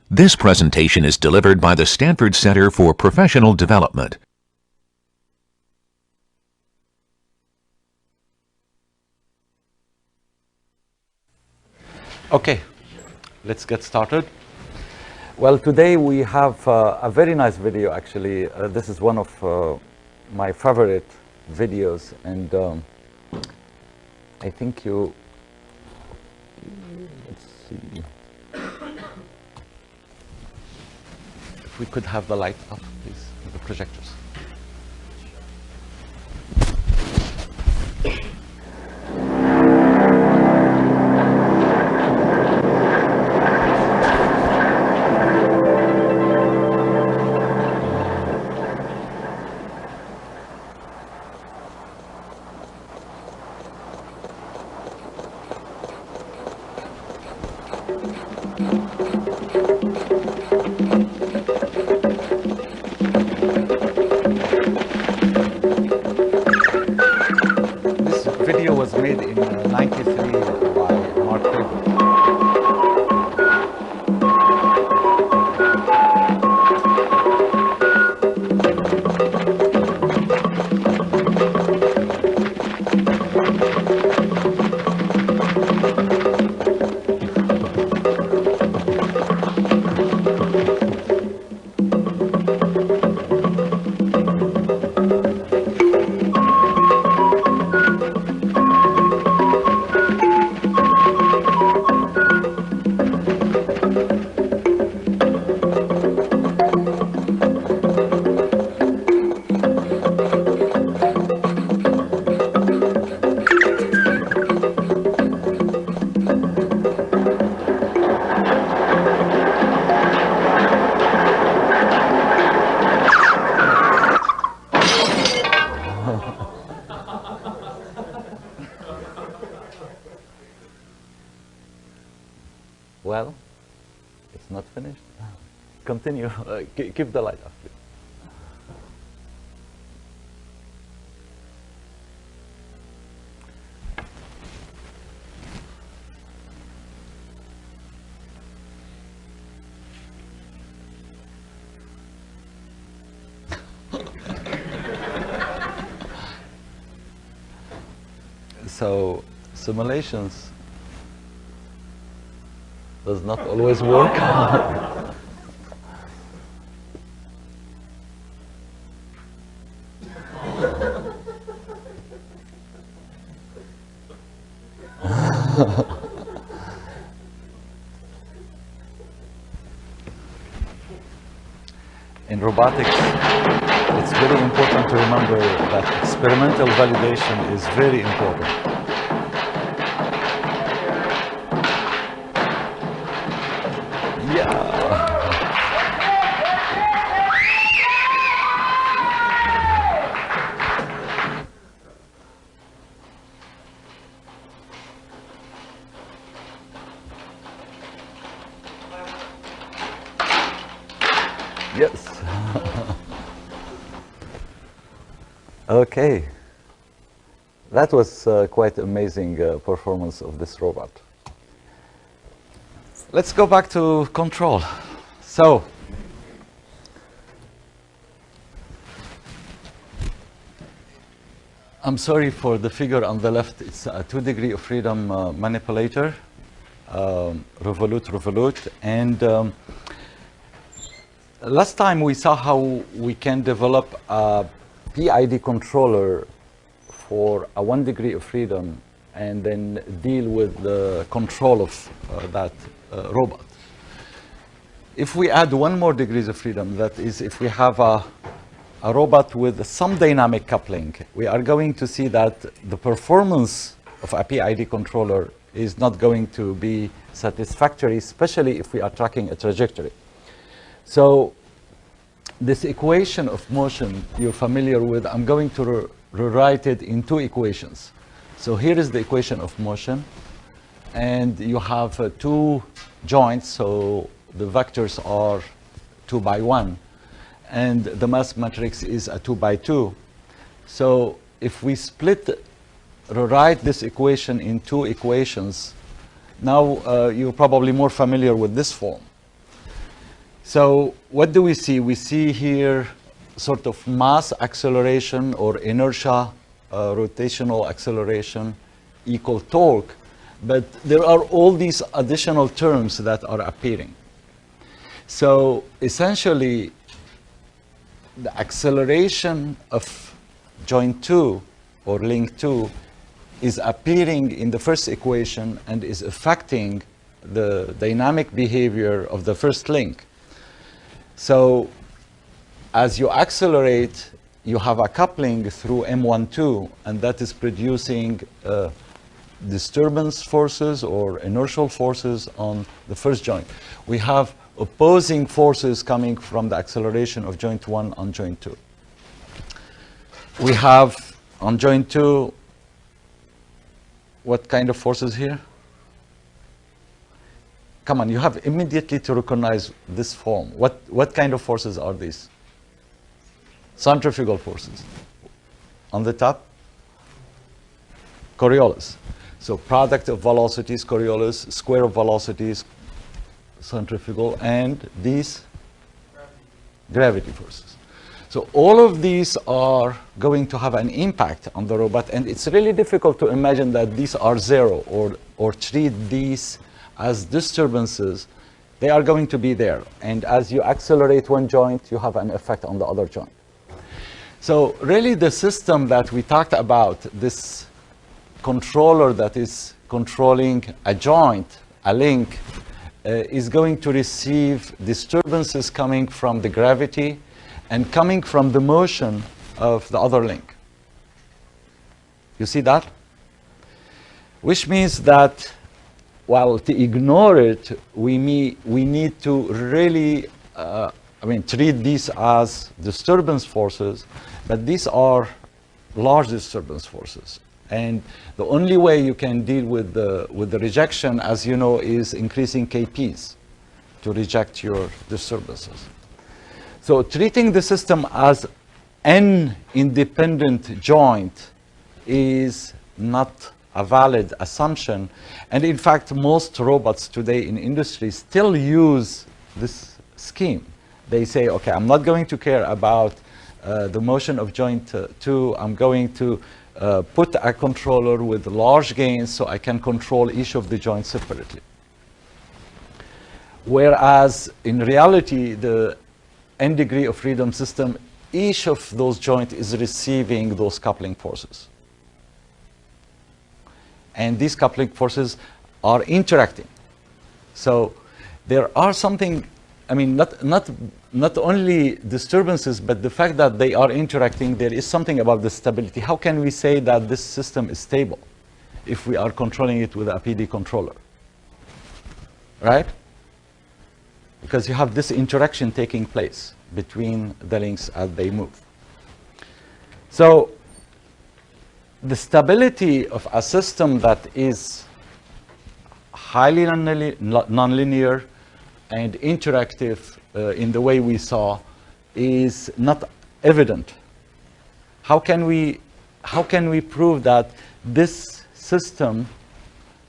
This presentation is delivered by the Stanford Center for Professional Development. Okay, let's get started. Well, today we have a very nice video, actually. This is one of my favorite videos, and I think let's see. If we could have the light up, please, the projectors. Well, it's not finished. Continue. Keep the light up, please. So, simulations does not always work. In robotics, it's very important to remember that experimental validation is very important. Yes. Okay. That was quite amazing performance of this robot. Let's go back to control. So, I'm sorry for the figure on the left. It's a 2 degree of freedom manipulator, revolute, and last time we saw how we can develop a PID controller for a 1 degree of freedom and then deal with the control of that robot. If we add 1 more degrees of freedom, that is, if we have a robot with some dynamic coupling, we are going to see that the performance of a PID controller is not going to be satisfactory, especially if we are tracking a trajectory. So this equation of motion you're familiar with, I'm going to rewrite it in 2 equations. So here is the equation of motion, and you have 2 joints, so the vectors are 2 by 1, and the mass matrix is a 2 by 2. So if we rewrite this equation in two equations, now you're probably more familiar with this form. So what do we see? We see here sort of mass acceleration or inertia, rotational acceleration equal torque, but there are all these additional terms that are appearing. So essentially, the acceleration of joint 2 or link 2 is appearing in the first equation and is affecting the dynamic behavior of the first link. So as you accelerate, you have a coupling through M12, and that is producing disturbance forces or inertial forces on the first joint. We have opposing forces coming from the acceleration of joint 1 on joint 2. We have on joint 2, what kind of forces here? Come on, you have immediately to recognize this form. What kind of forces are these? Centrifugal forces. On the top, Coriolis. So product of velocities, Coriolis, square of velocities, centrifugal, and these gravity forces. So all of these are going to have an impact on the robot, and it's really difficult to imagine that these are zero or treat these as disturbances. They are going to be there, and as you accelerate one joint, you have an effect on the other joint. So really the system that we talked about, this controller that is controlling a joint, a link, is going to receive disturbances coming from the gravity and coming from the motion of the other link. You see that? Which means that while to ignore it, we need to really treat these as disturbance forces, but these are large disturbance forces. And the only way you can deal with the rejection, as you know, is increasing KPs to reject your disturbances. So treating the system as an independent joint is not a valid assumption. And in fact, most robots today in industry still use this scheme. They say, okay, I'm not going to care about the motion of joint 2. I'm going to put a controller with large gains so I can control each of the joints separately. Whereas in reality, the n degree of freedom system, each of those joints is receiving those coupling forces. And these coupling forces are interacting. So there are something, not only disturbances, but the fact that they are interacting, there is something about the stability. How can we say that this system is stable if we are controlling it with a PD controller? Right? Because you have this interaction taking place between the links as they move. So the stability of a system that is highly nonlinear and interactive in the way we saw is not evident. How can we prove that this system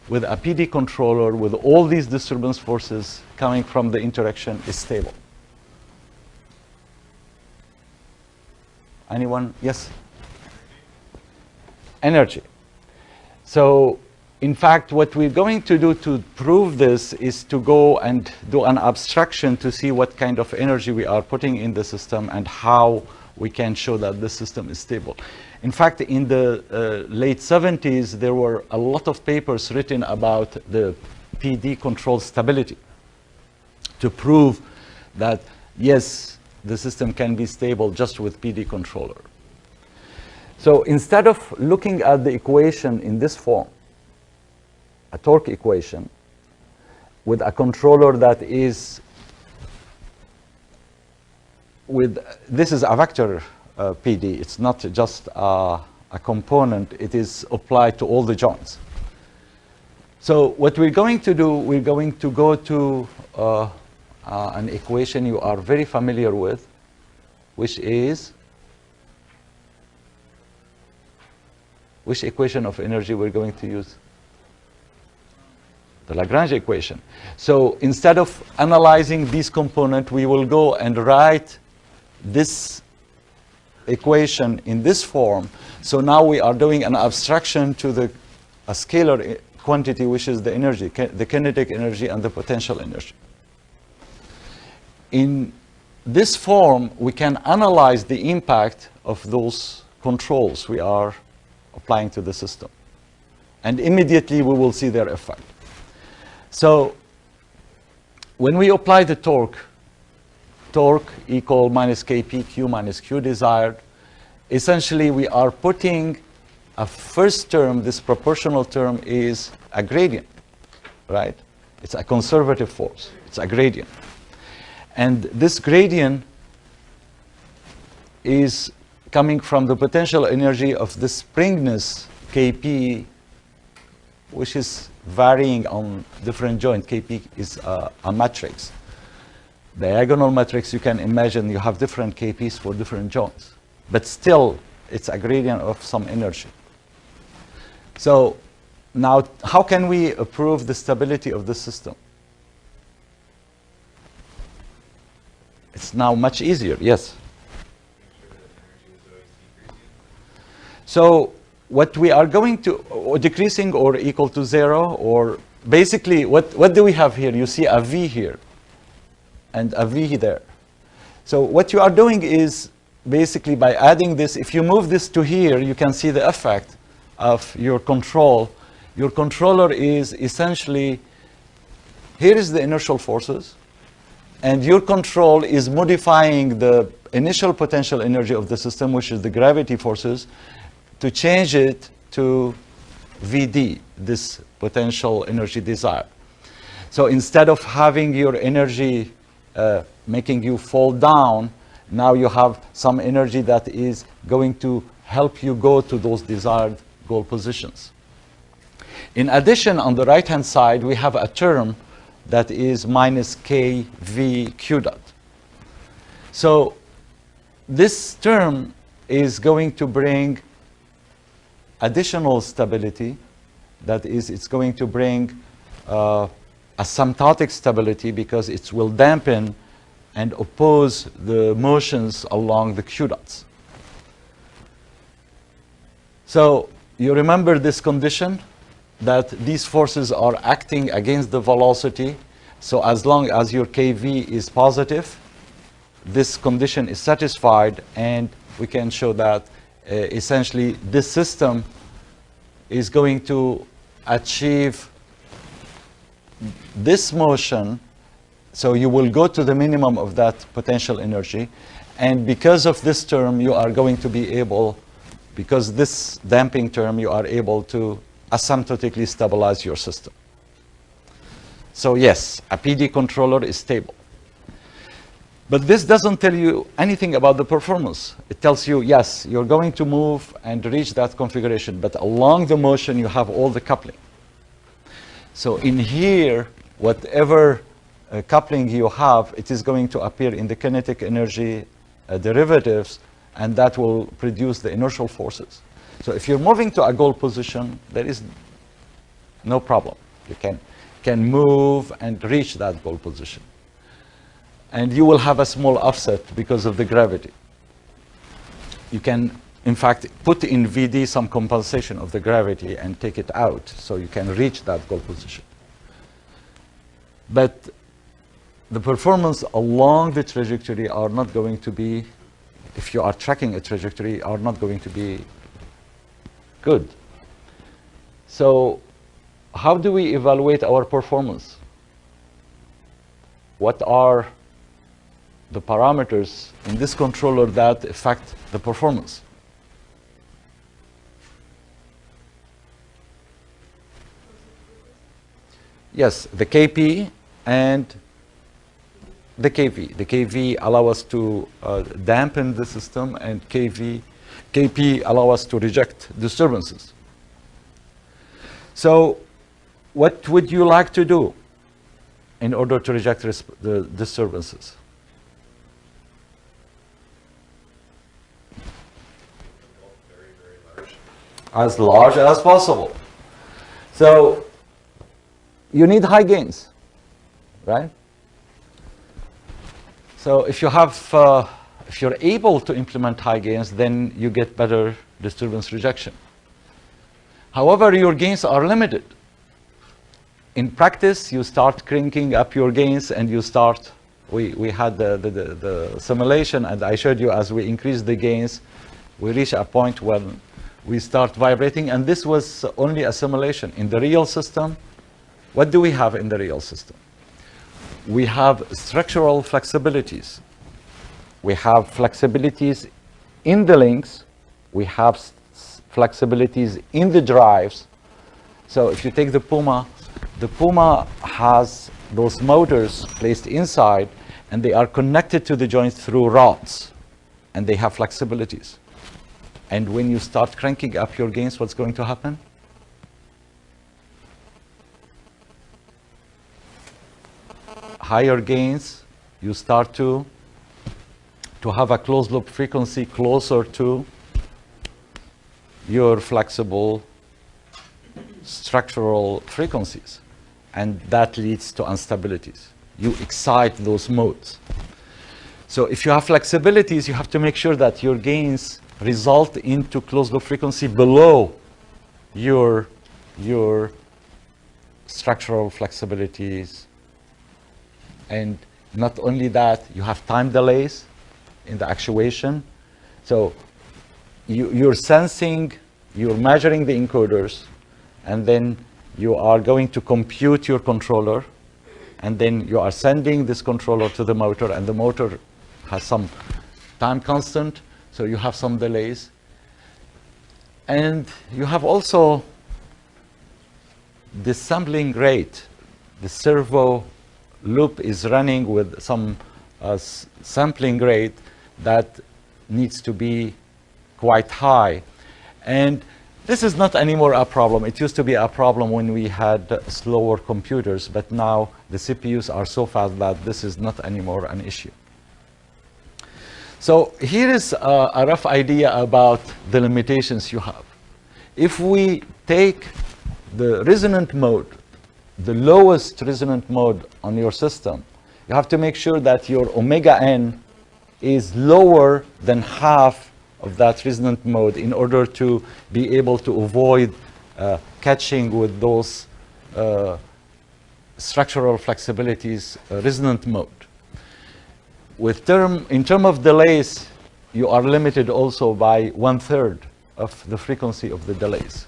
with a PD controller with all these disturbance forces coming from the interaction is stable? Anyone? Yes? Energy. So in fact, what we're going to do to prove this is to go and do an abstraction to see what kind of energy we are putting in the system and how we can show that the system is stable. In fact, in the late 70s, there were a lot of papers written about the PD control stability to prove that, yes, the system can be stable just with PD controller. So instead of looking at the equation in this form, a torque equation with a controller that is this is a vector PD. It's not just a component. It is applied to all the joints. So what we're going to do, we're going to go to an equation you are very familiar with, which is which equation of energy we're going to use? The Lagrange equation. So instead of analyzing this component, we will go and write this equation in this form. So now we are doing an abstraction to a scalar quantity, which is the energy, the kinetic energy and the potential energy. In this form, we can analyze the impact of those controls we are applying to the system. And immediately we will see their effect. So when we apply the torque equal minus Kp, Q minus Q desired, essentially we are putting a first term, this proportional term is a gradient, right? It's a conservative force, it's a gradient. And this gradient is coming from the potential energy of the springness Kp, which is varying on different joint. Kp is a matrix. Diagonal matrix, you can imagine you have different Kps for different joints. But still, it's a gradient of some energy. So now, how can we improve the stability of the system? It's now much easier, yes. So what we are going to, decreasing or equal to 0, or basically, what do we have here? You see a V here and a V there. So what you are doing is basically by adding this, if you move this to here, you can see the effect of your control. Your controller is essentially, here is the inertial forces, and your control is modifying the initial potential energy of the system, which is the gravity forces, to change it to Vd, this potential energy desired. So instead of having your energy making you fall down, now you have some energy that is going to help you go to those desired goal positions. In addition, on the right-hand side, we have a term that is minus kv q dot. So this term is going to bring additional stability. That is, it's going to bring asymptotic stability because it will dampen and oppose the motions along the q dots. So you remember this condition, that these forces are acting against the velocity. So as long as your kv is positive, this condition is satisfied, and we can show that essentially this system is going to achieve this motion. So you will go to the minimum of that potential energy, and because of this term you are going to be able, because this damping term, you are able to asymptotically stabilize your system. So yes, a PD controller is stable. But this doesn't tell you anything about the performance. It tells you, yes, you're going to move and reach that configuration, but along the motion you have all the coupling. So in here, whatever coupling you have, it is going to appear in the kinetic energy derivatives, and that will produce the inertial forces. So if you're moving to a goal position, there is no problem. You can move and reach that goal position. And you will have a small offset because of the gravity. You can, in fact, put in Vd some compensation of the gravity and take it out, so you can reach that goal position. But the performance along the trajectory are not going to be, if you are tracking a trajectory, are not going to be good. So how do we evaluate our performance? What are the parameters in this controller that affect the performance? Yes, the Kp and the Kv. The Kv allow us to dampen the system, and Kp allow us to reject disturbances. So what would you like to do in order to reject the disturbances? as large as possible. So you need high gains, right? So if you have, if you're able to implement high gains, then you get better disturbance rejection. However, your gains are limited. In practice, you start cranking up your gains and you start, we had the simulation, and I showed you as we increase the gains, we reach a point when we start vibrating, and this was only a simulation. In the real system, what do we have in the real system? We have structural flexibilities. We have flexibilities in the links. We have flexibilities in the drives. So if you take the Puma has those motors placed inside, and they are connected to the joints through rods, and they have flexibilities. And when you start cranking up your gains, what's going to happen? Higher gains, you start to have a closed loop frequency closer to your flexible structural frequencies, and that leads to instabilities. You excite those modes. So if you have flexibilities, you have to make sure that your gains result into closed loop frequency below your structural flexibilities. And not only that, you have time delays in the actuation. So you're sensing, you're measuring the encoders, and then you are going to compute your controller, and then you are sending this controller to the motor, and the motor has some time constant, so you have some delays. And you have also the sampling rate. The servo loop is running with some sampling rate that needs to be quite high. And this is not anymore a problem. It used to be a problem when we had slower computers, but now the CPUs are so fast that this is not anymore an issue. So here is a rough idea about the limitations you have. If we take the resonant mode, the lowest resonant mode on your system, you have to make sure that your omega n is lower than half of that resonant mode in order to be able to avoid catching with those structural flexibilities resonant mode. In terms of delays, you are limited also by 1/3 of the frequency of the delays.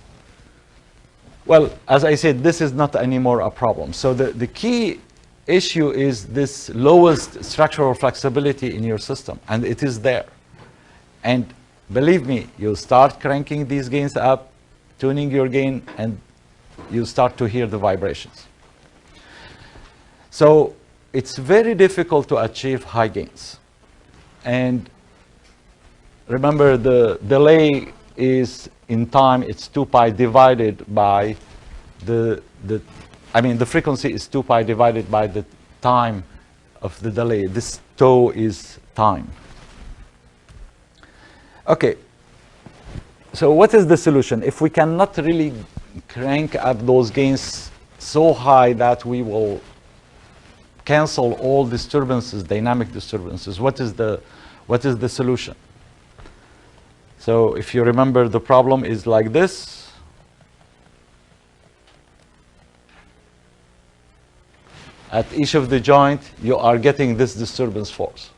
Well, as I said, this is not anymore a problem. So the key issue is this lowest structural flexibility in your system, and it is there. And believe me, you start cranking these gains up, tuning your gain, and you start to hear the vibrations. So it's very difficult to achieve high gains. And remember, the delay is in time, it's 2 pi divided by the frequency is 2 pi divided by the time of the delay. This tau is time. Okay, so what is the solution? If we cannot really crank up those gains so high that we will cancel all disturbances, dynamic disturbances, what is the solution? So if you remember, the problem is like this. At each of the joint, you are getting this disturbance force.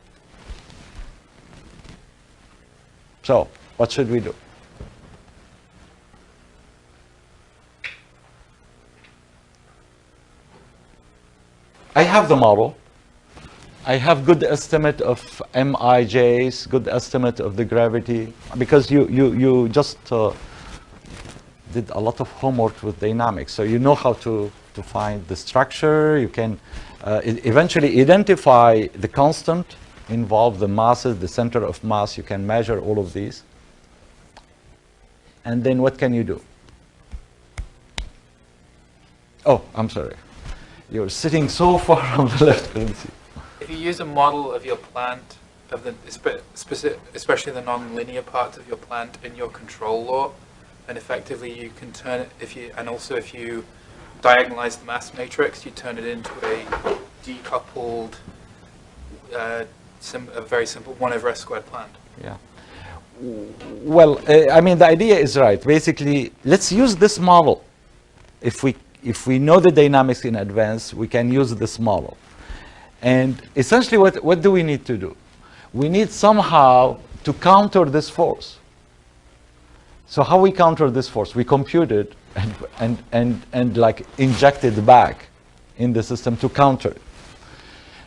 So what should we do? I have the model. I have good estimate of MIJs, good estimate of the gravity, because you just did a lot of homework with dynamics. So you know how to find the structure. You can eventually identify the constant involved, the masses, the center of mass. You can measure all of these. And then what can you do? Oh, I'm sorry. You're sitting so far on the left, couldn't see. If you use a model of your plant, especially the non-linear parts of your plant in your control law, and effectively you can turn it, if you diagonalize the mass matrix, you turn it into a decoupled, a very simple 1/s² plant. Yeah. Well, I mean, the idea is right. Basically, let's use this model. If we know the dynamics in advance, we can use this model. And essentially, what do we need to do? We need somehow to counter this force. So how we counter this force? We compute it and like inject it back in the system to counter it.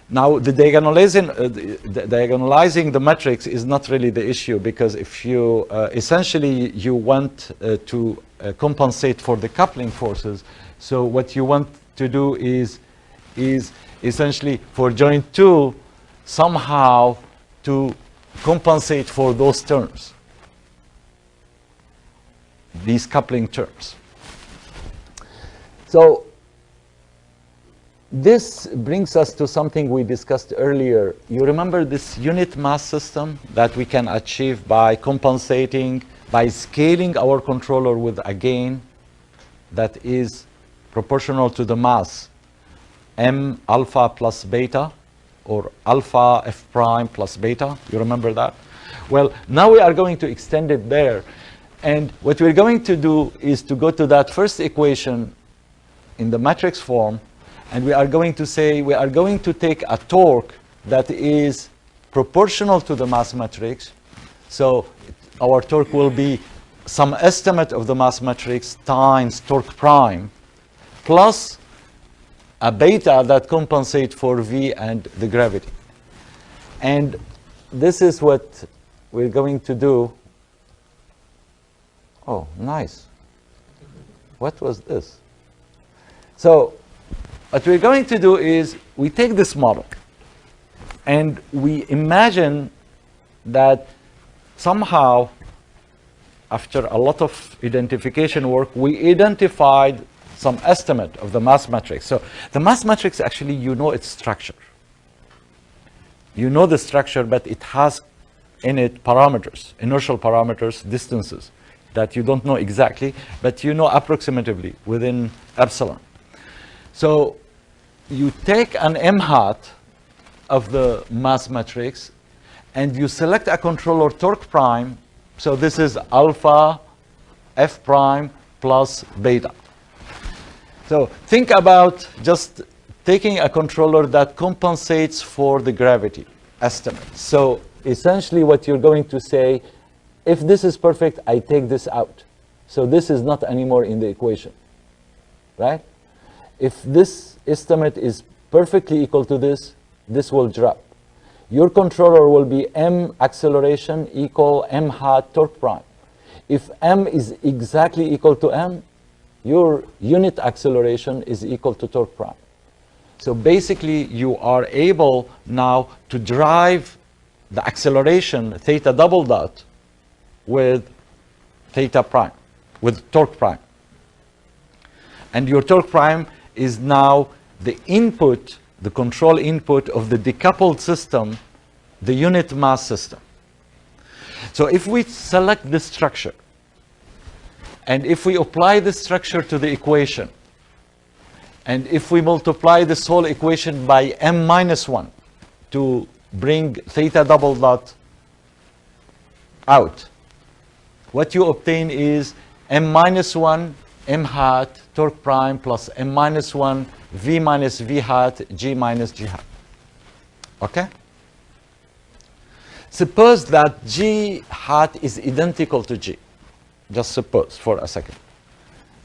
Now, the diagonalizing the matrix is not really the issue, because if you essentially you want to compensate for the coupling forces, so what you want to do is essentially for joint 2 somehow to compensate for those terms, these coupling terms. So this brings us to something we discussed earlier. You remember this unit mass system that we can achieve by compensating, by scaling our controller with a gain that is proportional to the mass, m alpha plus beta, or alpha f prime plus beta. You remember that? Well, now we are going to extend it there. And what we're going to do is to go to that first equation in the matrix form, and we are going to say we are going to take a torque that is proportional to the mass matrix. So our torque will be some estimate of the mass matrix times torque prime plus a beta that compensates for V and the gravity. And this is what we're going to do. Oh, nice. What was this? So what we're going to do is we take this model and we imagine that somehow, after a lot of identification work, we identified some estimate of the mass matrix. So the mass matrix, actually, you know its structure. You know the structure, but it has in it parameters, inertial parameters, distances that you don't know exactly, but you know approximatively within epsilon. So you take an m hat of the mass matrix and you select a controller torque prime. So this is alpha f prime plus beta. So think about just taking a controller that compensates for the gravity estimate. So essentially what you're going to say, if this is perfect, I take this out. So this is not anymore in the equation, right? If this estimate is perfectly equal to this, this will drop. Your controller will be m acceleration equal m hat torque prime. If m is exactly equal to m, your unit acceleration is equal to torque prime. So basically, you are able now to drive the acceleration theta double dot with theta prime, with torque prime. And your torque prime is now the input, the control input of the decoupled system, the unit mass system. So if we select this structure, and if we apply this structure to the equation, and if we multiply this whole equation by m minus 1 to bring theta double dot out, what you obtain is m minus 1 m hat torque prime plus m minus 1 v minus v hat g minus g hat. Okay? Suppose that g hat is identical to g. Just suppose for a second.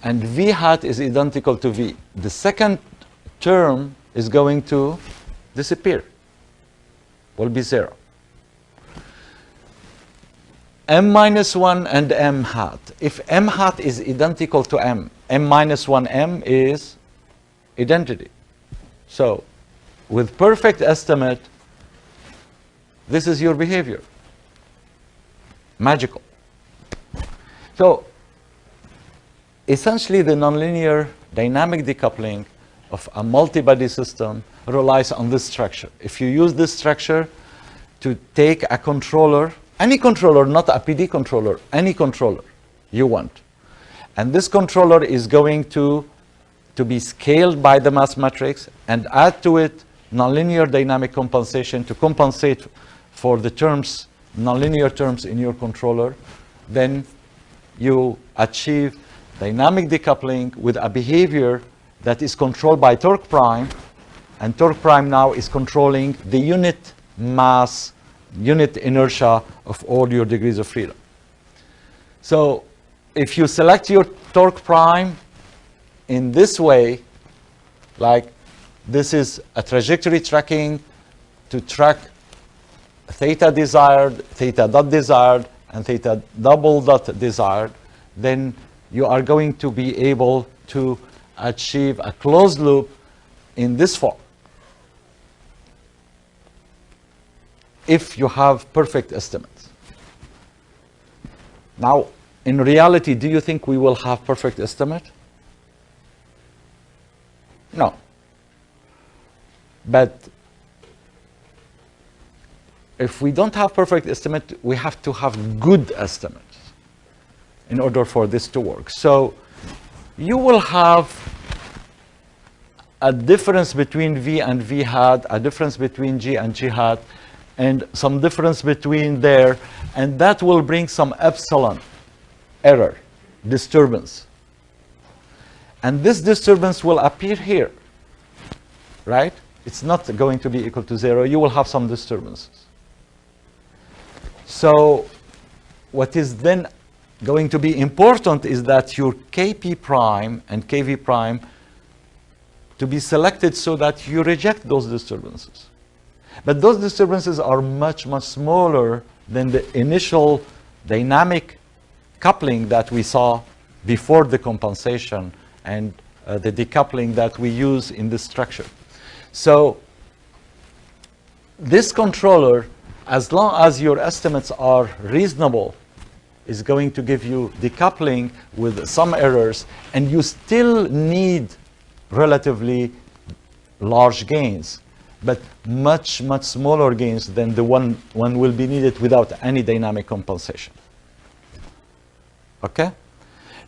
And v hat is identical to v. The second term is going to disappear. Will be 0. M minus 1 and m hat. If m hat is identical to m, m minus 1 m is identity. So with perfect estimate, this is your behavior. Magical. So essentially, the nonlinear dynamic decoupling of a multi-body system relies on this structure. If you use this structure to take a controller, any controller, not a PD controller, any controller you want, And this controller is going to be scaled by the mass matrix and add to it nonlinear dynamic compensation to compensate for the terms, nonlinear terms in your controller. Then you achieve dynamic decoupling with a behavior that is controlled by torque prime, and torque prime now is controlling the unit mass, unit inertia of all your degrees of freedom. So if you select your torque prime in this way, like this is a trajectory tracking to track theta desired, theta dot desired, and theta double dot desired, then you are going to be able to achieve a closed loop in this form if you have perfect estimates. Now, in reality, do you think we will have perfect estimate? No. But if we don't have perfect estimate, we have to have good estimates in order for this to work. So you will have a difference between V and V hat, a difference between G and G hat, and some difference between there, and that will bring some epsilon error, disturbance. And this disturbance will appear here, right? It's not going to be equal to 0. You will have some disturbances. So what is then going to be important is that your Kp prime and Kv prime to be selected so that you reject those disturbances. But those disturbances are much, much smaller than the initial dynamic coupling that we saw before the compensation and the decoupling that we use in this structure. So this controller, as long as your estimates are reasonable, is going to give you decoupling with some errors, and you still need relatively large gains, but much, much smaller gains than the one will be needed without any dynamic compensation. Okay?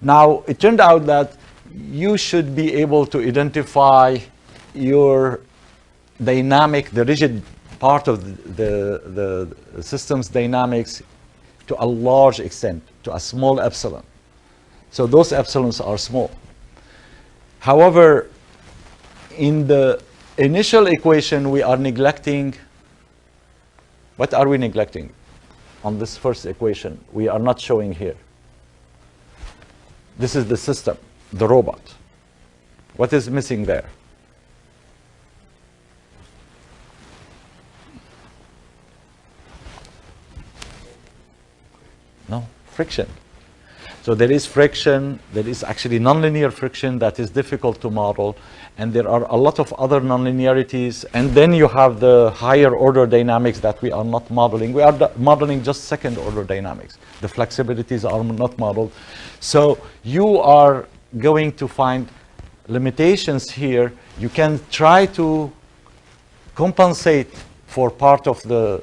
Now, it turned out that you should be able to identify your dynamic, the rigid part of the system's dynamics to a large extent, to a small epsilon. So those epsilons are small. However, in the initial equation, we are neglecting, what are we neglecting on this first equation? We are not showing here. This is the system, the robot. What is missing there? No, friction. So there is friction, there is actually nonlinear friction that is difficult to model, and there are a lot of other nonlinearities, and then you have the higher order dynamics that we are not modeling. We are modeling just second order dynamics. The flexibilities are not modeled. So you are going to find limitations here. You can try to compensate for part of the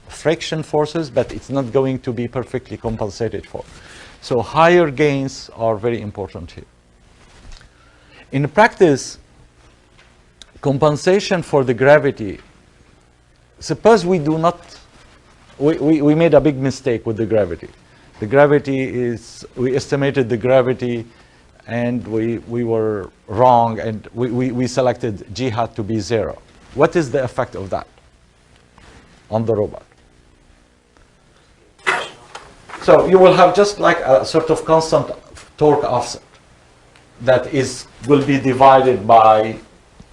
friction forces, but it's not going to be perfectly compensated for. So higher gains are very important here. In practice, compensation for the gravity, suppose we do not, we made a big mistake with the gravity. The gravity is, we estimated the gravity and we were wrong, and we selected G hat to be 0. What is the effect of that on the robot? So you will have just like a sort of constant torque offset that will be divided by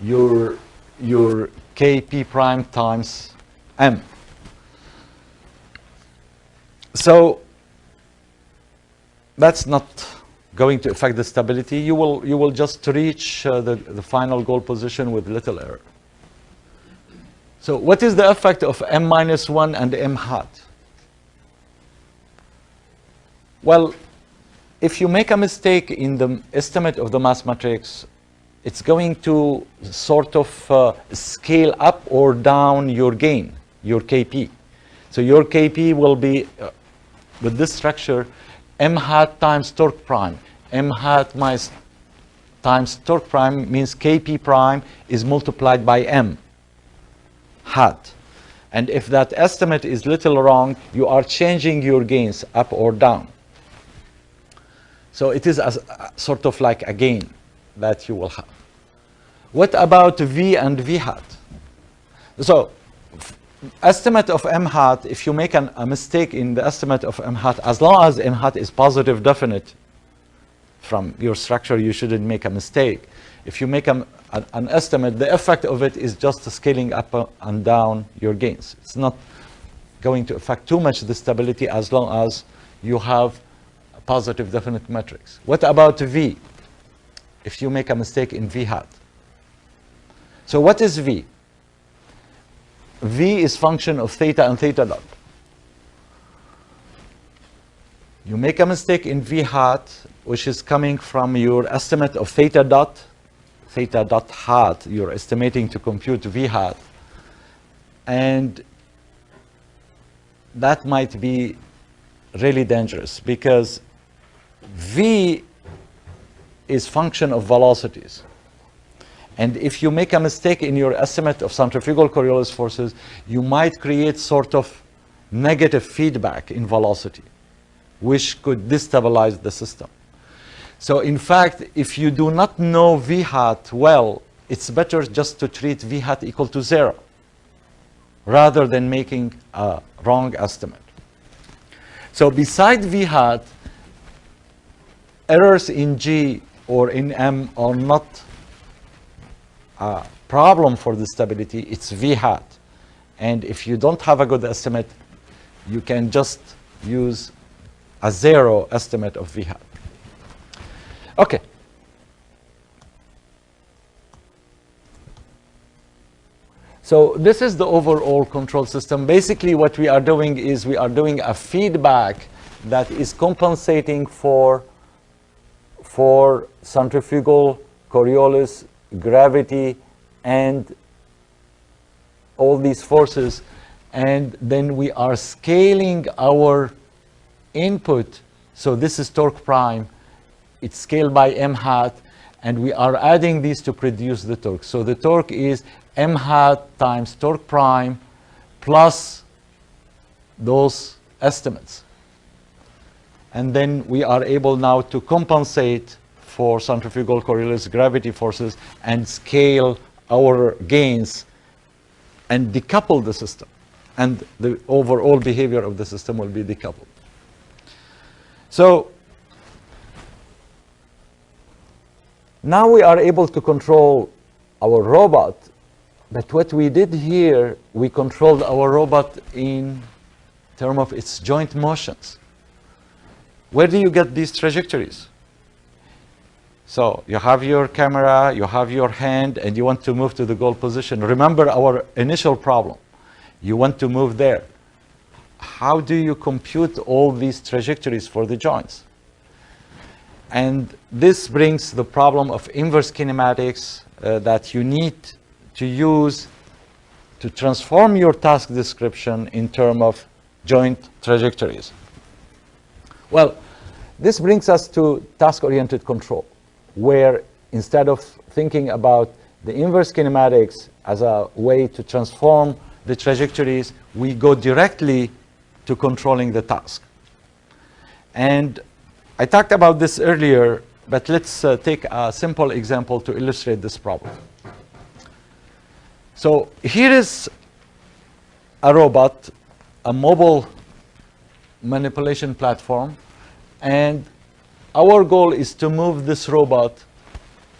your Kp prime times m. So that's not going to affect the stability. You will just reach the final goal position with little error. So what is the effect of m minus 1 and m hat? Well, if you make a mistake in the estimate of the mass matrix, it's going to sort of scale up or down your gain, your Kp. So your Kp will be, with this structure, m hat times torque prime. m hat minus times torque prime means kp prime is multiplied by m hat. And if that estimate is little wrong, you are changing your gains up or down. So it is a sort of like a gain that you will have. What about v and v hat? So estimate of m hat, if you make a mistake in the estimate of m hat, as long as m hat is positive definite from your structure, you shouldn't make a mistake. If you make an estimate, the effect of it is just scaling up and down your gains. It's not going to affect too much the stability as long as you have positive definite metrics. What about v? If you make a mistake in v hat. So what is v? V is function of theta and theta dot. You make a mistake in v hat, which is coming from your estimate of theta dot hat, you're estimating to compute v hat, and that might be really dangerous because v is function of velocities. And if you make a mistake in your estimate of centrifugal Coriolis forces, you might create sort of negative feedback in velocity, which could destabilize the system. So in fact, if you do not know v hat well, it's better just to treat v hat equal to 0 rather than making a wrong estimate. So beside v hat, errors in g or in m are not a problem for the stability, it's v hat. And if you don't have a good estimate, you can just use a 0 estimate of v hat. Okay. So this is the overall control system. Basically what we are doing is we are doing a feedback that is compensating for centrifugal, Coriolis, gravity, and all these forces. And then we are scaling our input. So this is torque prime. It's scaled by m hat, and we are adding these to produce the torque. So the torque is m hat times torque prime plus those estimates. And then we are able now to compensate for centrifugal Coriolis gravity forces and scale our gains and decouple the system. And the overall behavior of the system will be decoupled. So now we are able to control our robot, but what we did here, we controlled our robot in terms of its joint motions. Where do you get these trajectories? So you have your camera, you have your hand, and you want to move to the goal position. Remember our initial problem. You want to move there. How do you compute all these trajectories for the joints? And this brings the problem of inverse kinematics that you need to use to transform your task description in terms of joint trajectories. Well, this brings us to task-oriented control, where instead of thinking about the inverse kinematics as a way to transform the trajectories, we go directly to controlling the task. And I talked about this earlier, but let's take a simple example to illustrate this problem. So here is a robot, a mobile manipulation platform, and our goal is to move this robot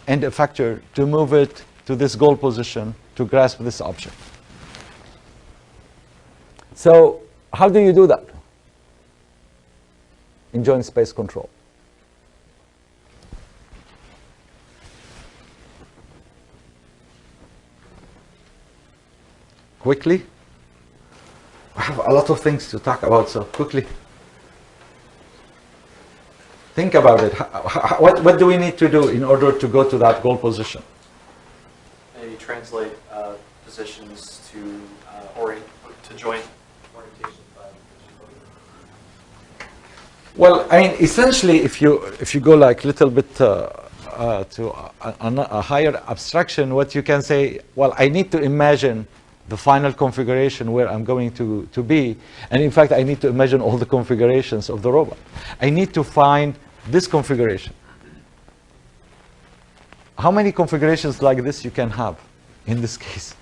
and effector to move it to this goal position to grasp this object. So how do you do that in joint space control? Quickly. I have a lot of things to talk about, so quickly. Think about it. What do we need to do in order to go to that goal position? Maybe translate positions to joint orientation. Well, I mean, essentially, if you go like a little bit to a higher abstraction, what you can say, well, I need to imagine the final configuration where I'm going to be. And in fact, I need to imagine all the configurations of the robot. I need to find this configuration. How many configurations like this you can have in this case?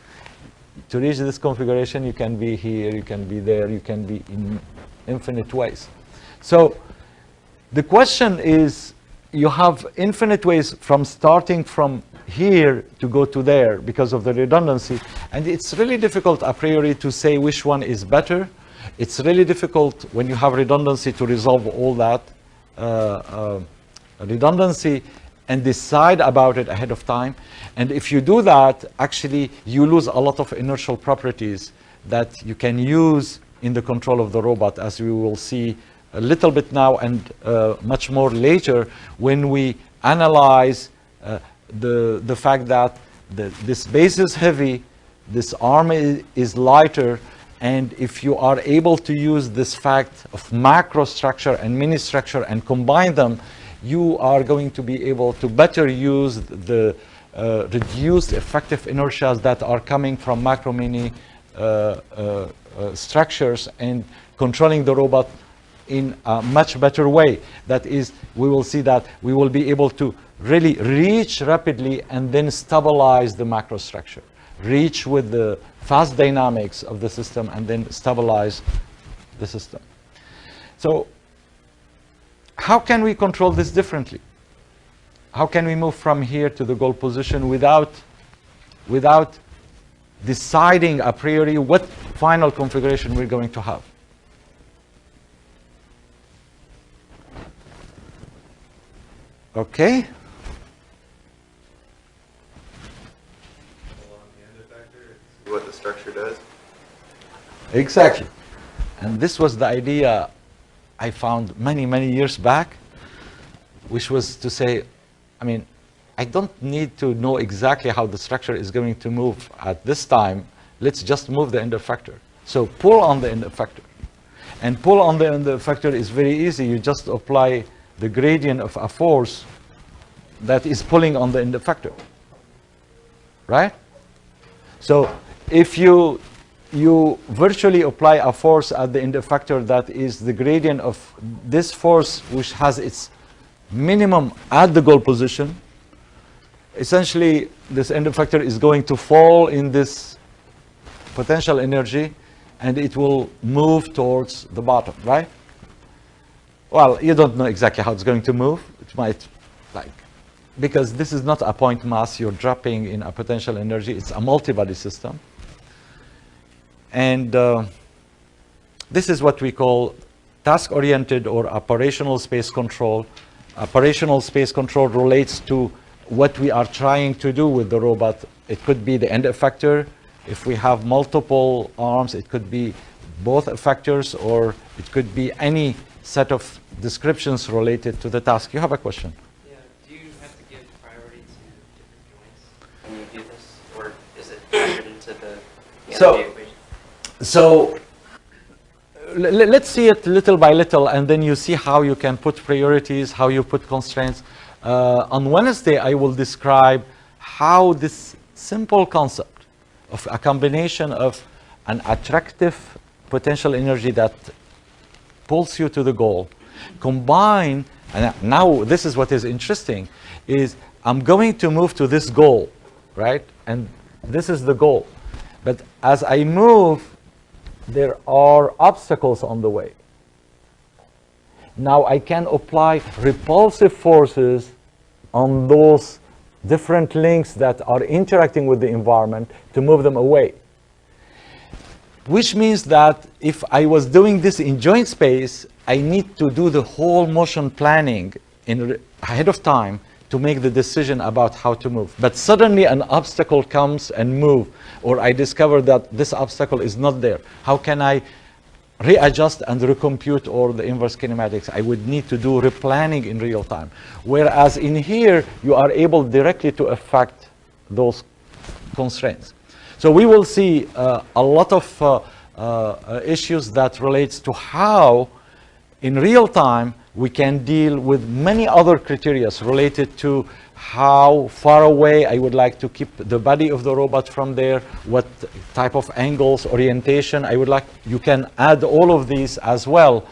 To reach this configuration, you can be here, you can be there, you can be in infinite ways. So the question is, you have infinite ways from starting from here to go to there because of the redundancy. And it's really difficult a priori to say which one is better. It's really difficult when you have redundancy to resolve all that redundancy and decide about it ahead of time. And if you do that, actually, you lose a lot of inertial properties that you can use in the control of the robot, as we will see a little bit now and much more later when we analyze the fact that this base is heavy, this arm is lighter, and if you are able to use this fact of macro structure and mini structure and combine them, you are going to be able to better use the reduced effective inertias that are coming from macro mini structures and controlling the robot in a much better way. That is, we will see that we will be able to really reach rapidly and then stabilize the macro structure. Reach with the fast dynamics of the system and then stabilize the system. So how can we control this differently? How can we move from here to the goal position without deciding a priori what final configuration we're going to have? Okay. What the structure does. Exactly. And this was the idea I found many, many years back, which was to say, I mean, I don't need to know exactly how the structure is going to move at this time. Let's just move the end effector. So pull on the end effector. And pull on the end effector is very easy. You just apply the gradient of a force that is pulling on the end effector, right? So if you virtually apply a force at the end effector that is the gradient of this force, which has its minimum at the goal position, essentially this end effector is going to fall in this potential energy and it will move towards the bottom, right? Well, you don't know exactly how it's going to move. It might, because this is not a point mass you're dropping in a potential energy, it's a multi-body system. And this is what we call task-oriented or operational space control. Operational space control relates to what we are trying to do with the robot. It could be the end effector. If we have multiple arms, it could be both effectors, or it could be any set of descriptions related to the task. You have a question? Yeah. Do you have to give priority to different joints when you do this, or is it factored into the energy equation? So let's see it little by little, and then you see how you can put priorities, how you put constraints. On Wednesday, I will describe how this simple concept of a combination of an attractive potential energy that pulls you to the goal, combine, and now this is what is interesting, is I'm going to move to this goal, right? And this is the goal. But as I move, there are obstacles on the way. Now I can apply repulsive forces on those different links that are interacting with the environment to move them away. Which means that if I was doing this in joint space, I need to do the whole motion planning ahead of time to make the decision about how to move. But suddenly an obstacle comes and moves, or I discover that this obstacle is not there. How can I readjust and recompute all the inverse kinematics? I would need to do replanning in real time. Whereas in here, you are able directly to affect those constraints. So we will see a lot of issues that relates to how, in real time, We can deal with many other criteria related to how far away I would like to keep the body of the robot from there, what type of angles, orientation I would like. You can add all of these as well.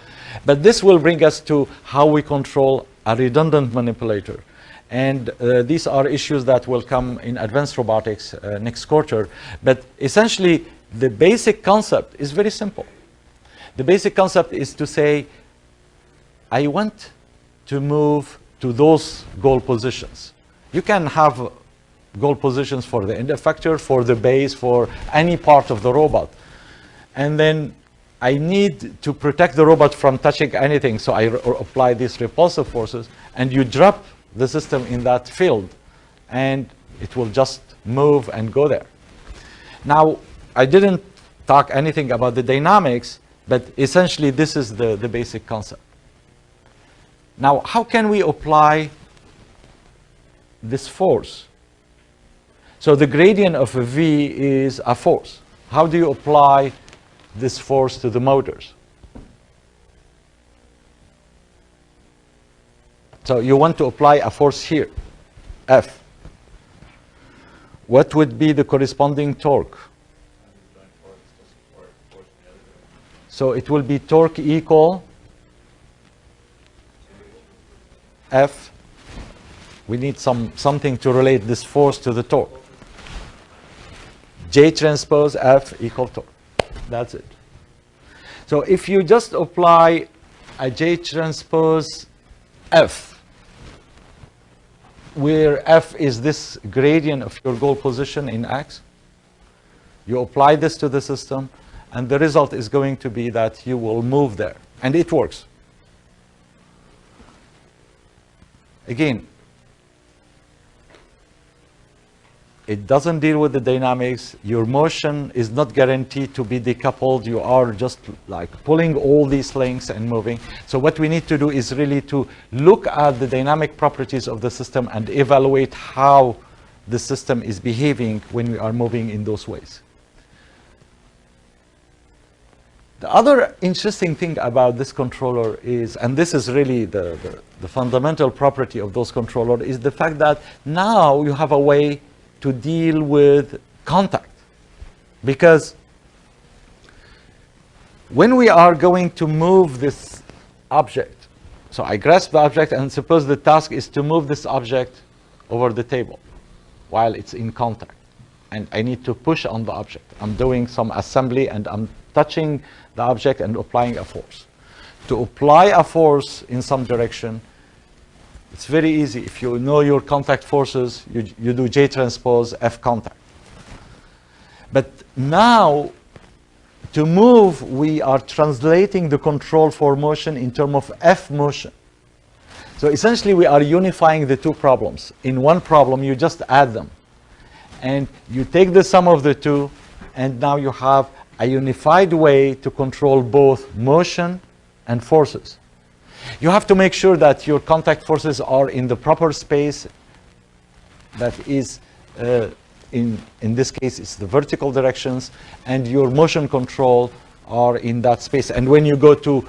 But this will bring us to how we control a redundant manipulator. And these are issues that will come in advanced robotics next quarter. But essentially, the basic concept is very simple. The basic concept is to say, I want to move to those goal positions. You can have goal positions for the end effector, for the base, for any part of the robot. And then I need to protect the robot from touching anything, so I apply these repulsive forces, and you drop the system in that field, and it will just move and go there. Now, I didn't talk anything about the dynamics, but essentially this is the basic concept. Now, how can we apply this force? So the gradient of a V is a force. How do you apply this force to the motors? So you want to apply a force here, F. What would be the corresponding torque? So it will be torque equal F. We need something to relate this force to the torque. J transpose F equal torque. That's it. So if you just apply a J transpose F, where F is this gradient of your goal position in X, you apply this to the system, and the result is going to be that you will move there. And it works. Again, it doesn't deal with the dynamics. Your motion is not guaranteed to be decoupled. You are just like pulling all these links and moving. So what we need to do is really to look at the dynamic properties of the system and evaluate how the system is behaving when we are moving in those ways. The other interesting thing about this controller is, and this is really the fundamental property of those controllers, is the fact that now you have a way to deal with contact. Because when we are going to move this object, so I grasp the object, and suppose the task is to move this object over the table while it's in contact, and I need to push on the object. I'm doing some assembly and I'm touching the object and applying a force. To apply a force in some direction, it's very easy. If you know your contact forces, you do J transpose F contact. But now, to move, we are translating the control for motion in terms of F motion. So essentially, we are unifying the two problems. In one problem, you just add them. And you take the sum of the two, and now you have a unified way to control both motion and forces. You have to make sure that your contact forces are in the proper space. That is, in this case, it's the vertical directions, and your motion control are in that space. And when you go to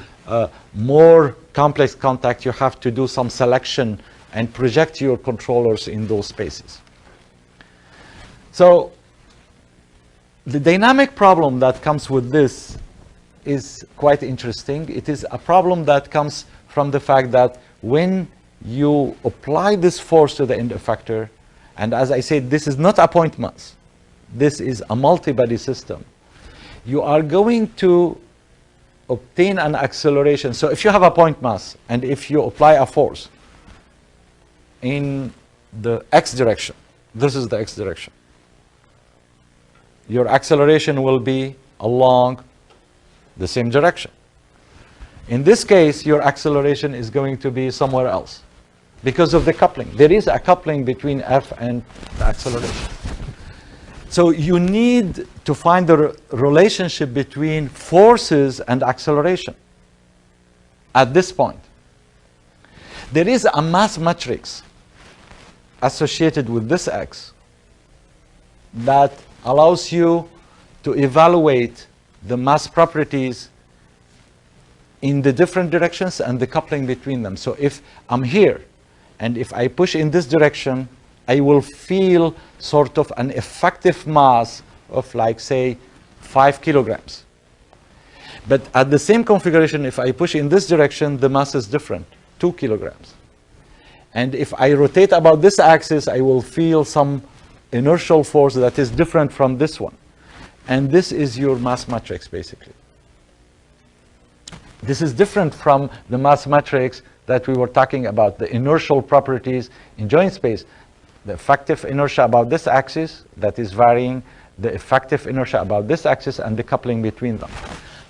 more complex contact, you have to do some selection and project your controllers in those spaces. So the dynamic problem that comes with this is quite interesting. It is a problem that comes from the fact that when you apply this force to the end effector, and as I said, this is not a point mass, this is a multi-body system, you are going to obtain an acceleration. So if you have a point mass, and if you apply a force in the x direction, this is the x direction, your acceleration will be along the same direction. In this case, your acceleration is going to be somewhere else because of the coupling. There is a coupling between F and the acceleration. So you need to find the relationship between forces and acceleration at this point. There is a mass matrix associated with this X that allows you to evaluate the mass properties in the different directions and the coupling between them. So if I'm here, and if I push in this direction, I will feel sort of an effective mass of, like, say, 5 kilograms. But at the same configuration, if I push in this direction, the mass is different, 2 kilograms. And if I rotate about this axis, I will feel some inertial force that is different from this one. And this is your mass matrix, basically. This is different from the mass matrix that we were talking about, the inertial properties in joint space. The effective inertia about this axis that is varying, the effective inertia about this axis, and the coupling between them.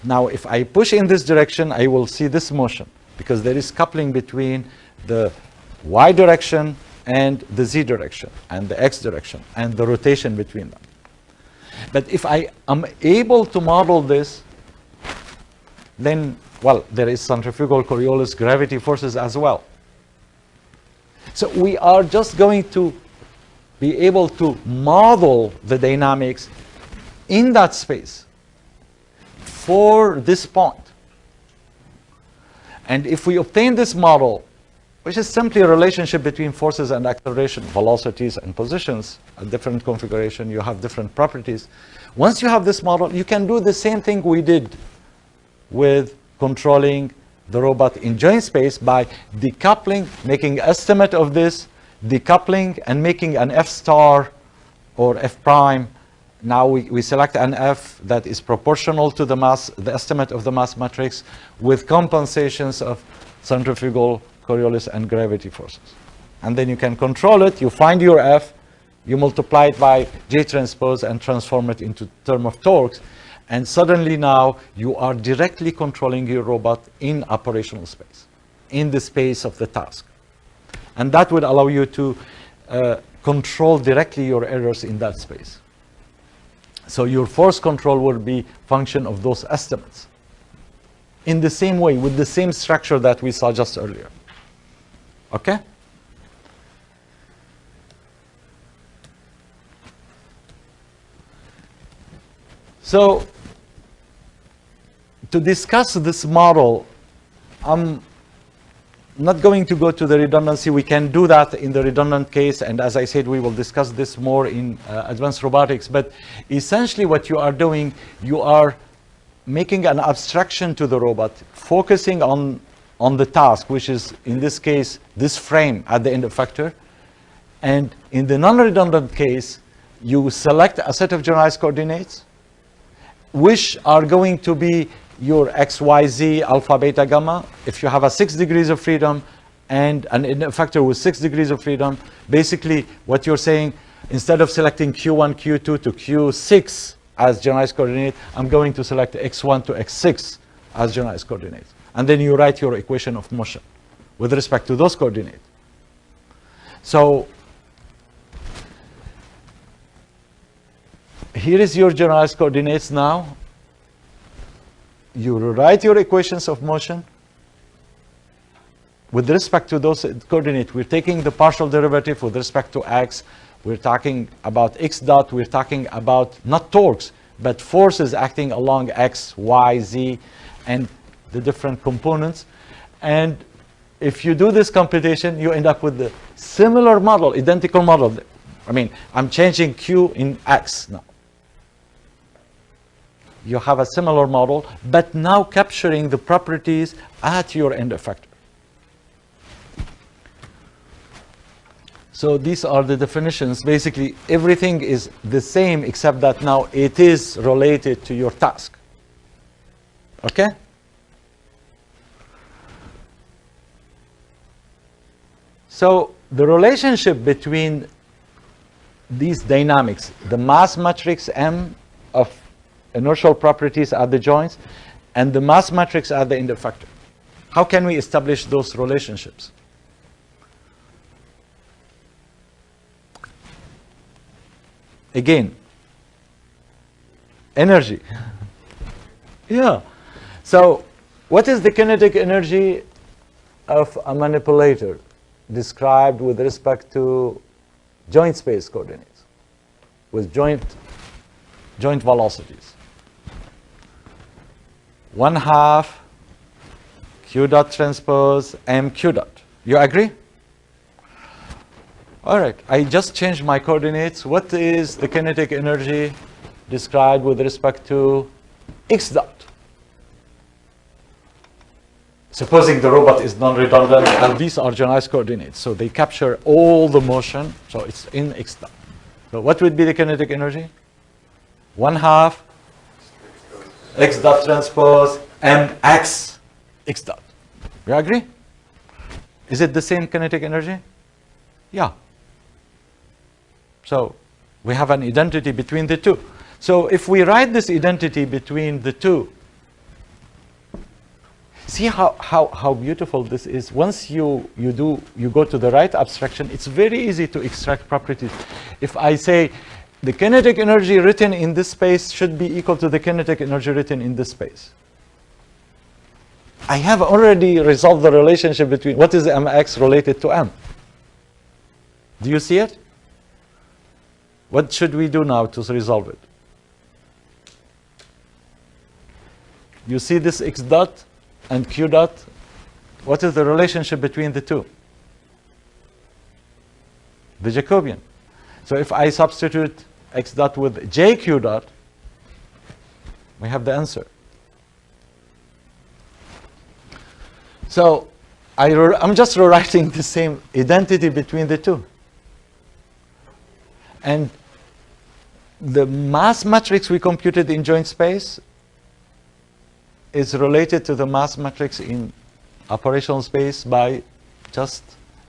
Now, if I push in this direction, I will see this motion, because there is coupling between the y direction and the z direction, and the x direction, and the rotation between them. But if I am able to model this, then, well, there is centrifugal Coriolis gravity forces as well. So we are just going to be able to model the dynamics in that space for this point. And if we obtain this model, which is simply a relationship between forces and acceleration, velocities and positions, a different configuration, you have different properties. Once you have this model, you can do the same thing we did with controlling the robot in joint space by decoupling, making estimate of this, decoupling, and making an F star or F prime. Now we select an F that is proportional to the mass, the estimate of the mass matrix, with compensations of centrifugal, Coriolis, and gravity forces. And then you can control it. You find your F, you multiply it by J transpose and transform it into term of torques. And suddenly now you are directly controlling your robot in operational space, in the space of the task. And that would allow you to control directly your errors in that space. So your force control will be function of those estimates, in the same way, with the same structure that we saw just earlier. Okay? So to discuss this model, I'm not going to go to the redundancy. We can do that in the redundant case, and as I said, we will discuss this more in advanced robotics. But essentially what you are doing, you are making an abstraction to the robot, focusing on the task, which is, in this case, this frame at the end effector. And in the non-redundant case, you select a set of generalized coordinates, which are going to be your x, y, z, alpha, beta, gamma. If you have a 6 degrees of freedom and an effector with 6 degrees of freedom, basically what you're saying, instead of selecting q1, q2 to q6 as generalized coordinate, I'm going to select x1 to x6 as generalized coordinates. And then you write your equation of motion with respect to those coordinates. So here is your generalized coordinates now. You write your equations of motion with respect to those coordinates. We're taking the partial derivative with respect to x. We're talking about x dot. We're talking about not torques, but forces acting along x, y, z, and the different components. And if you do this computation, you end up with the similar model, identical model. I mean, I'm changing q in x now. You have a similar model, but now capturing the properties at your end effector. So these are the definitions. Basically, everything is the same, except that now it is related to your task. Okay? So the relationship between these dynamics, the mass matrix M of inertial properties at the joints, and the mass matrix at the end effector. How can we establish those relationships? Again, energy. Yeah. So what is the kinetic energy of a manipulator described with respect to joint space coordinates, with joint velocities? 1/2 Q dot transpose M Q dot. You agree? All right, I just changed my coordinates. What is the kinetic energy described with respect to X dot? Supposing the robot is non-redundant, and these are generalized coordinates, so they capture all the motion, so it's in X dot. So what would be the kinetic energy? 1/2 X dot transpose mx X dot. You agree? Is it the same kinetic energy? Yeah. So we have an identity between the two. So if we write this identity between the two, see how beautiful this is. Once you go to the right abstraction, it's very easy to extract properties. If I say the kinetic energy written in this space should be equal to the kinetic energy written in this space, I have already resolved the relationship between what is mx related to m. Do you see it? What should we do now to resolve it? You see this X dot and Q dot? What is the relationship between the two? The Jacobian. So if I substitute X dot with JQ dot, we have the answer. So I'm just rewriting the same identity between the two. And the mass matrix we computed in joint space is related to the mass matrix in operational space by just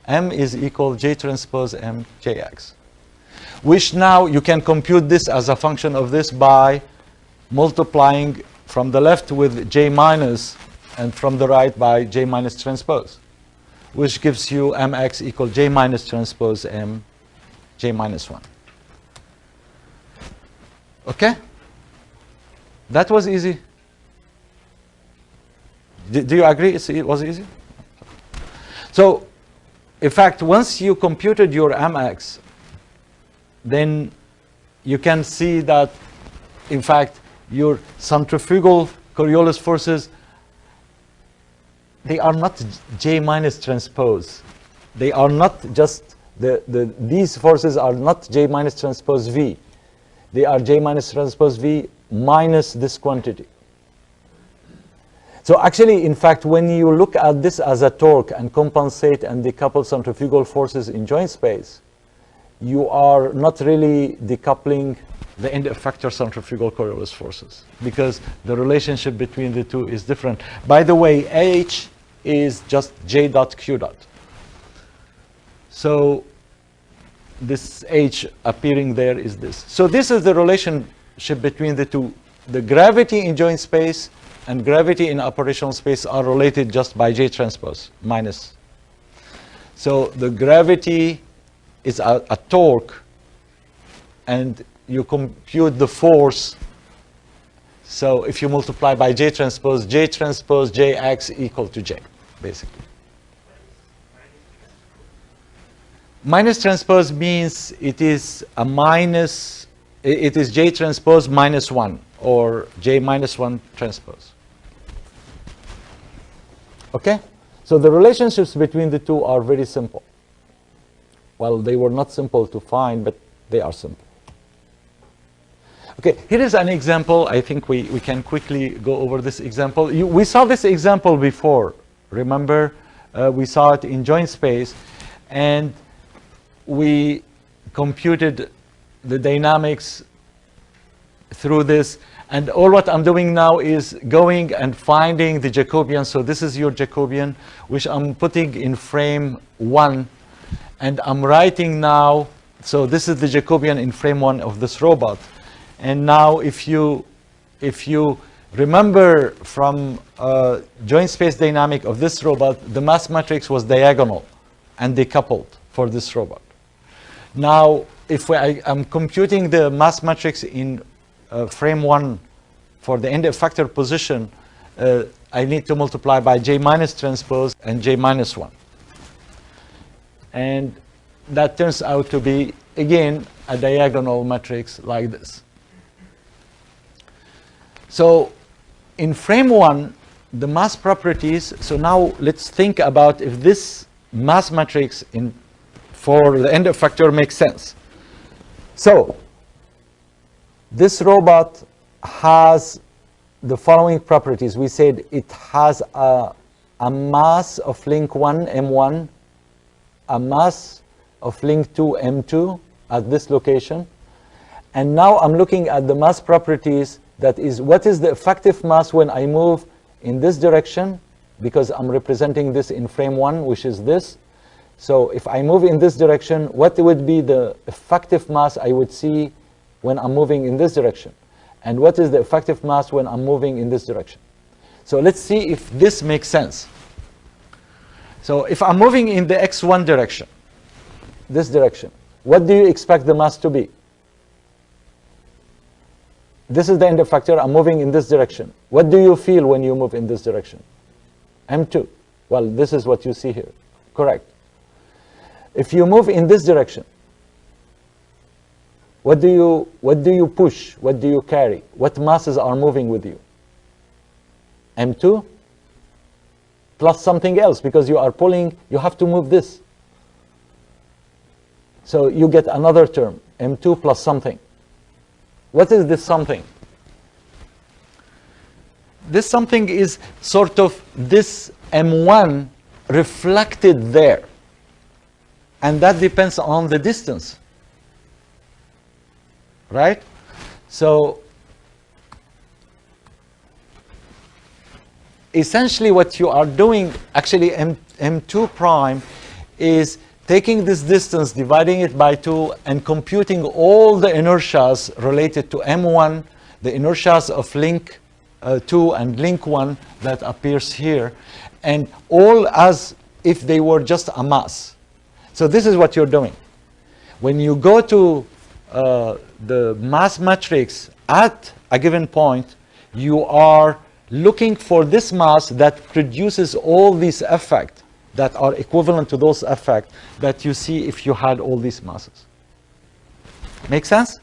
M is equal J transpose M JX. Which now you can compute this as a function of this by multiplying from the left with J minus and from the right by J minus transpose, which gives you Mx equal J minus transpose M J minus 1. Okay? That was easy. Do you agree it was easy? So, in fact, once you computed your Mx, then you can see that, in fact, your centrifugal Coriolis forces, they are not J minus transpose. They are not just, these forces are not J minus transpose V. They are J minus transpose V minus this quantity. So actually, in fact, when you look at this as a torque and compensate and decouple centrifugal forces in joint space, you are not really decoupling the end effector centrifugal Coriolis forces, because the relationship between the two is different. By the way, H is just J dot Q dot. So this H appearing there is this. So this is the relationship between the two. The gravity in joint space and gravity in operational space are related just by J transpose minus. So the gravity is a torque, and you compute the force. So if you multiply by J transpose Jx equal to J, basically. Minus transpose means it is a minus, it is J transpose minus 1 or J minus 1 transpose. Okay? So the relationships between the two are very simple. Well, they were not simple to find, but they are simple. Okay, here is an example. I think we can quickly go over this example. We saw this example before. Remember, we saw it in joint space, and we computed the dynamics through this. And all what I'm doing now is going and finding the Jacobian. So this is your Jacobian, which I'm putting in frame 1. And I'm writing now, so this is the Jacobian in frame 1 of this robot. And now if you remember from joint space dynamic of this robot, the mass matrix was diagonal and decoupled for this robot. Now, if I'm computing the mass matrix in frame 1 for the end effector position, I need to multiply by J minus transpose and J minus 1. And that turns out to be, again, a diagonal matrix like this. So in frame 1, the mass properties. So now let's think about if this mass matrix for the end effector makes sense. So this robot has the following properties. We said it has a mass of link 1, M1, a mass of link 2, M2 at this location. And now I'm looking at the mass properties, that is, what is the effective mass when I move in this direction, because I'm representing this in frame 1, which is this. So if I move in this direction, what would be the effective mass I would see when I'm moving in this direction? And what is the effective mass when I'm moving in this direction? So let's see if this makes sense. So if I'm moving in the x1 direction, this direction, what do you expect the mass to be? This is the end effector. I'm moving in this direction. What do you feel when you move in this direction? M2. Well, this is what you see here. Correct. If you move in this direction, what do you push? What do you carry? What masses are moving with you? M2 plus something else, because you are pulling, you have to move this. So you get another term, M2 plus something. What is this something? This something is sort of this M1 reflected there. And that depends on the distance. Right? So essentially what you are doing, actually M2 prime, is taking this distance, dividing it by 2, and computing all the inertias related to M1, the inertias of link 2 and link 1 that appears here, and all as if they were just a mass. So this is what you're doing. When you go to the mass matrix at a given point, you are looking for this mass that produces all these effects that are equivalent to those effects that you see if you had all these masses. Make sense?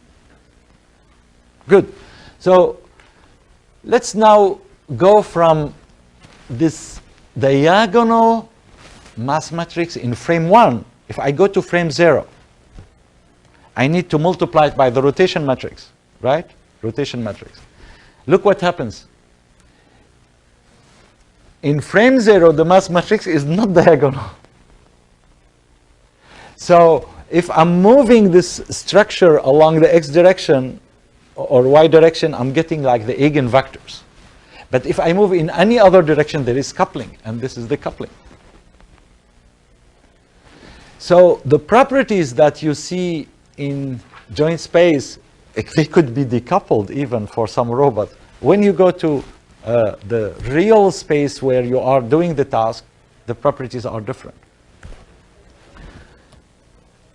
Good. So let's now go from this diagonal mass matrix in frame 1. If I go to frame 0, I need to multiply it by the rotation matrix, right? Rotation matrix. Look what happens. In frame 0, the mass matrix is not diagonal. So if I'm moving this structure along the x direction or y direction, I'm getting like the eigenvectors. But if I move in any other direction, there is coupling, and this is the coupling. So the properties that you see in joint space, they could be decoupled even for some robot. When you go to the real space where you are doing the task, the properties are different.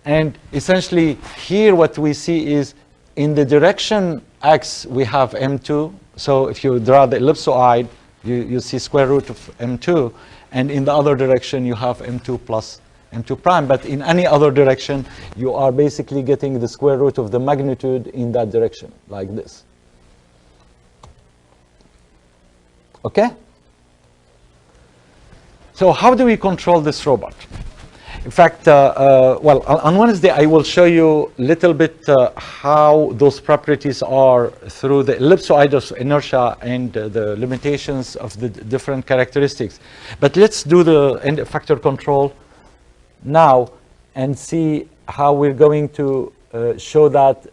And essentially here what we see is in the direction x we have M2. So if you draw the ellipsoid, you see square root of M2, and in the other direction you have M2 plus M2 prime, but in any other direction you are basically getting the square root of the magnitude in that direction, like this. Okay? So how do we control this robot? In fact, well, on Wednesday I will show you a little bit how those properties are through the ellipsoid of inertia and the limitations of the different characteristics. But let's do the end effector control now and see how we're going to show that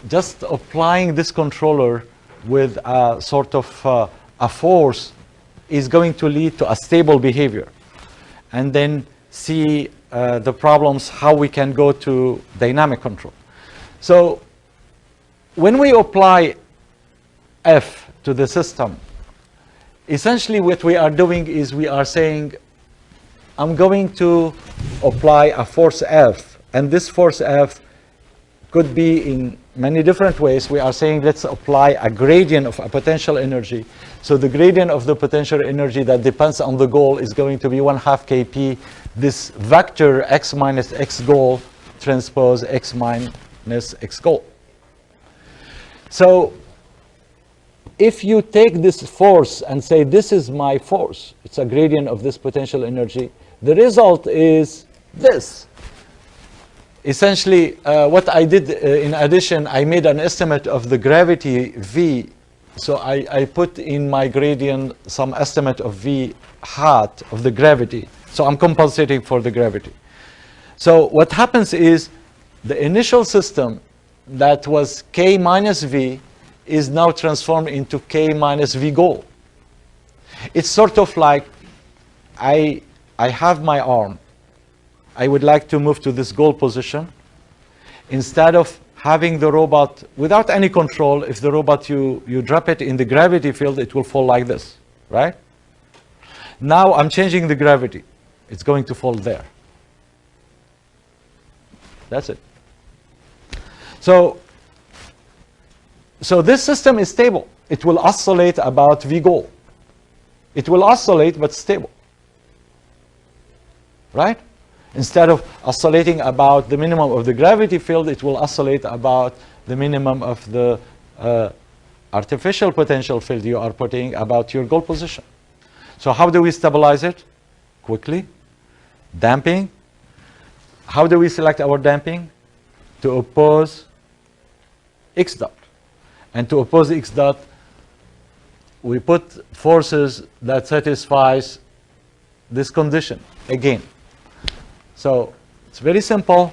just applying this controller with a sort of a force is going to lead to a stable behavior, and then see the problems, how we can go to dynamic control. So when we apply F to the system, essentially what we are doing is we are saying, I'm going to apply a force F, and this force F could be in many different ways. We are saying let's apply a gradient of a potential energy. So the gradient of the potential energy that depends on the goal is going to be 1/2 kp, this vector x minus x goal transpose x minus x goal. So if you take this force and say this is my force, it's a gradient of this potential energy, the result is this. Essentially, what I did in addition, I made an estimate of the gravity V. So I put in my gradient some estimate of V hat of the gravity. So I'm compensating for the gravity. So what happens is the initial system that was K minus V is now transformed into K minus V goal. It's sort of like I have my arm. I would like to move to this goal position. Instead of having the robot without any control, if the robot you drop it in the gravity field, it will fall like this, right? Now I'm changing the gravity. It's going to fall there. That's it. So this system is stable. It will oscillate about V goal. It will oscillate, but stable. Right? Instead of oscillating about the minimum of the gravity field, it will oscillate about the minimum of the artificial potential field you are putting about your goal position. So how do we stabilize it? Quickly. Damping. How do we select our damping? To oppose x dot. And to oppose x dot, we put forces that satisfies this condition again. So it's very simple.